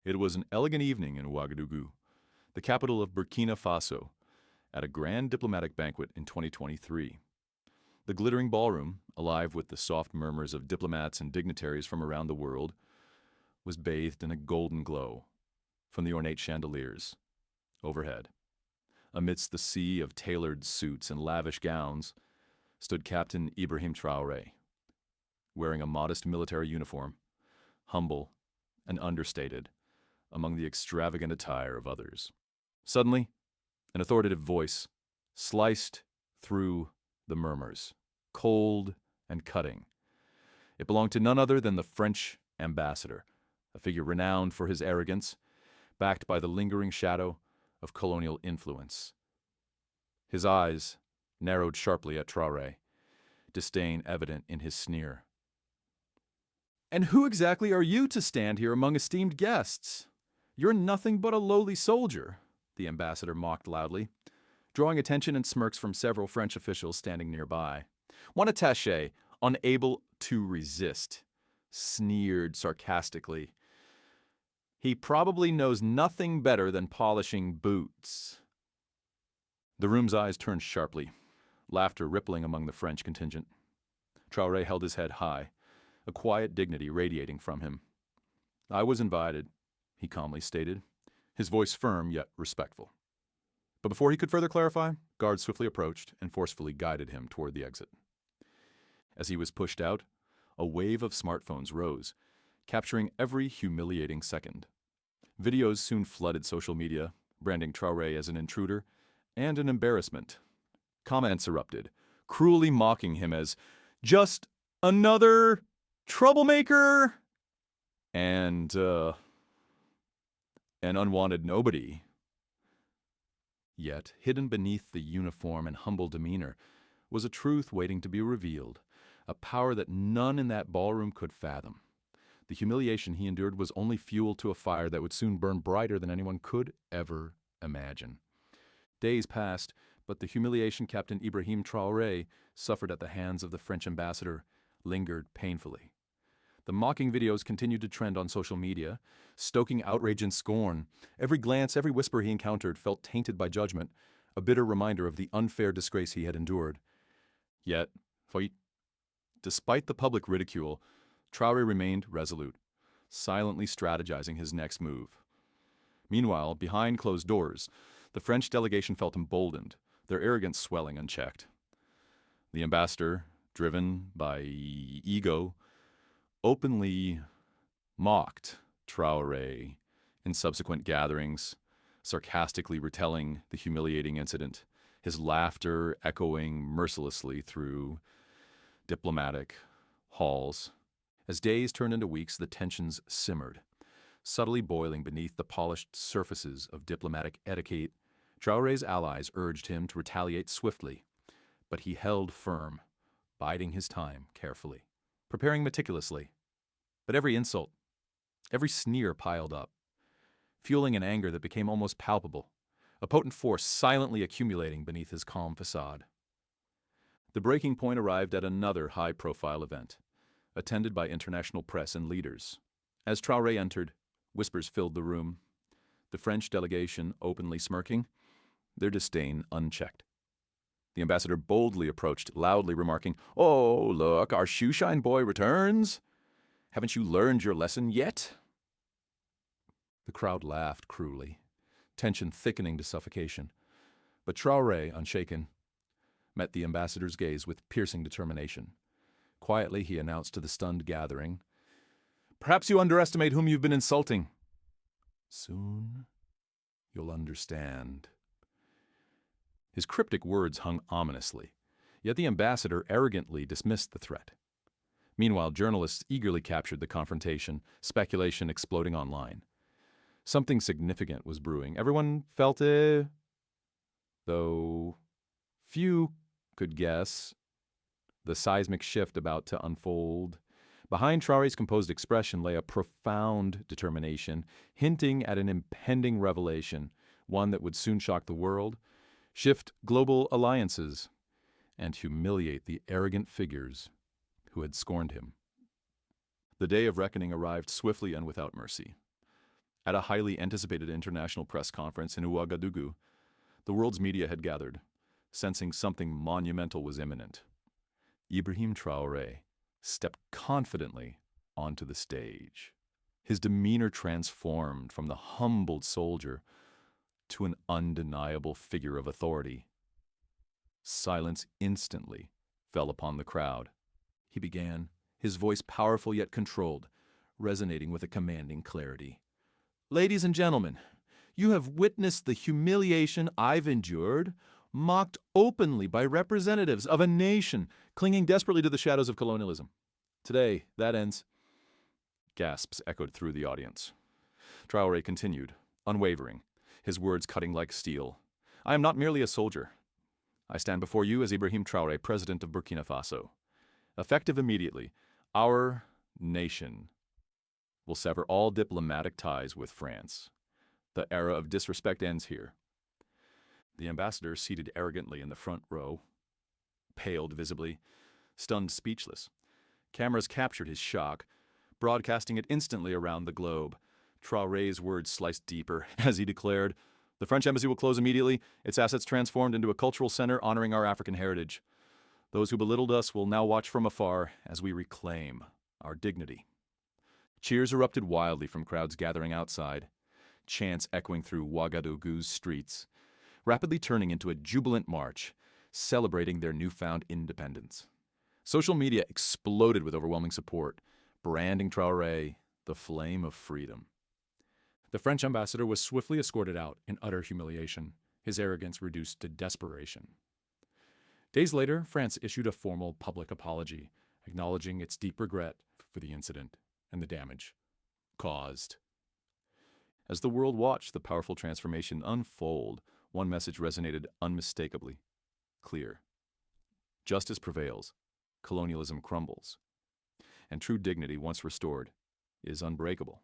It was an elegant evening in Ouagadougou, the capital of Burkina Faso, at a grand diplomatic banquet in 2023. The glittering ballroom, alive with the soft murmurs of diplomats and dignitaries from around the world, was bathed in a golden glow from the ornate chandeliers overhead. Amidst the sea of tailored suits and lavish gowns stood Captain Ibrahim Traoré, wearing a modest military uniform, humble and understated among the extravagant attire of others. Suddenly, an authoritative voice sliced through the murmurs, cold and cutting. It belonged to none other than the French ambassador, a figure renowned for his arrogance, backed by the lingering shadow of colonial influence. His eyes narrowed sharply at Traoré, disdain evident in his sneer. "And who exactly are you to stand here among esteemed guests? You're nothing but a lowly soldier," the ambassador mocked loudly, drawing attention and smirks from several French officials standing nearby. One attaché, unable to resist, sneered sarcastically. "He probably knows nothing better than polishing boots." The room's eyes turned sharply, laughter rippling among the French contingent. Traoré held his head high, a quiet dignity radiating from him. "I was invited," he calmly stated, his voice firm yet respectful. But before he could further clarify, guards swiftly approached and forcefully guided him toward the exit. As he was pushed out, a wave of smartphones rose, capturing every humiliating second. Videos soon flooded social media, branding Traoré as an intruder and an embarrassment. Comments erupted, cruelly mocking him as just another troublemaker and an unwanted nobody. Yet, hidden beneath the uniform and humble demeanor was a truth waiting to be revealed, a power that none in that ballroom could fathom. The humiliation he endured was only fuel to a fire that would soon burn brighter than anyone could ever imagine. Days passed, but the humiliation Captain Ibrahim Traoré suffered at the hands of the French ambassador lingered painfully. The mocking videos continued to trend on social media, stoking outrage and scorn. Every glance, every whisper he encountered felt tainted by judgment, a bitter reminder of the unfair disgrace he had endured. Yet, despite the public ridicule, Traoré remained resolute, silently strategizing his next move. Meanwhile, behind closed doors, the French delegation felt emboldened, their arrogance swelling unchecked. The ambassador, driven by ego, openly mocked Traoré in subsequent gatherings, sarcastically retelling the humiliating incident, his laughter echoing mercilessly through diplomatic halls. As days turned into weeks, the tensions simmered, subtly boiling beneath the polished surfaces of diplomatic etiquette. Traoré's allies urged him to retaliate swiftly, but he held firm, biding his time carefully, preparing meticulously. But every insult, every sneer piled up, fueling an anger that became almost palpable, a potent force silently accumulating beneath his calm facade. The breaking point arrived at another high-profile event, attended by international press and leaders. As Traoré entered, whispers filled the room, the French delegation openly smirking, their disdain unchecked. The ambassador boldly approached, loudly remarking, "Oh, look, our shoeshine boy returns. Haven't you learned your lesson yet?" The crowd laughed cruelly, tension thickening to suffocation. But Traoré, unshaken, met the ambassador's gaze with piercing determination. Quietly, he announced to the stunned gathering, "Perhaps you underestimate whom you've been insulting. Soon, you'll understand." His cryptic words hung ominously, yet the ambassador arrogantly dismissed the threat. Meanwhile, journalists eagerly captured the confrontation, speculation exploding online. Something significant was brewing. Everyone felt it, though few could guess the seismic shift about to unfold. Behind Traoré's composed expression lay a profound determination, hinting at an impending revelation, one that would soon shock the world, shift global alliances, and humiliate the arrogant figures who had scorned him. The day of reckoning arrived swiftly and without mercy. At a highly anticipated international press conference in Ouagadougou, the world's media had gathered, sensing something monumental was imminent. Ibrahim Traoré stepped confidently onto the stage. His demeanor transformed from the humbled soldier to an undeniable figure of authority. Silence instantly fell upon the crowd. He began, his voice powerful yet controlled, resonating with a commanding clarity. "Ladies and gentlemen, you have witnessed the humiliation I've endured, mocked openly by representatives of a nation clinging desperately to the shadows of colonialism. Today, that ends." Gasps echoed through the audience. Traoré continued, unwavering, his words cutting like steel. "I am not merely a soldier. I stand before you as Ibrahim Traoré, president of Burkina Faso. Effective immediately, our nation will sever all diplomatic ties with France. The era of disrespect ends here." The ambassador, seated arrogantly in the front row, paled visibly, stunned speechless. Cameras captured his shock, broadcasting it instantly around the globe. Traoré's words sliced deeper as he declared, "The French embassy will close immediately, its assets transformed into a cultural center honoring our African heritage. Those who belittled us will now watch from afar as we reclaim our dignity." Cheers erupted wildly from crowds gathering outside, chants echoing through Ouagadougou's streets, rapidly turning into a jubilant march, celebrating their newfound independence. Social media exploded with overwhelming support, branding Traoré the flame of freedom. The French ambassador was swiftly escorted out in utter humiliation, his arrogance reduced to desperation. Days later, France issued a formal public apology, acknowledging its deep regret for the incident and the damage caused. As the world watched the powerful transformation unfold, one message resonated unmistakably clear. Justice prevails, colonialism crumbles, and true dignity, once restored, is unbreakable.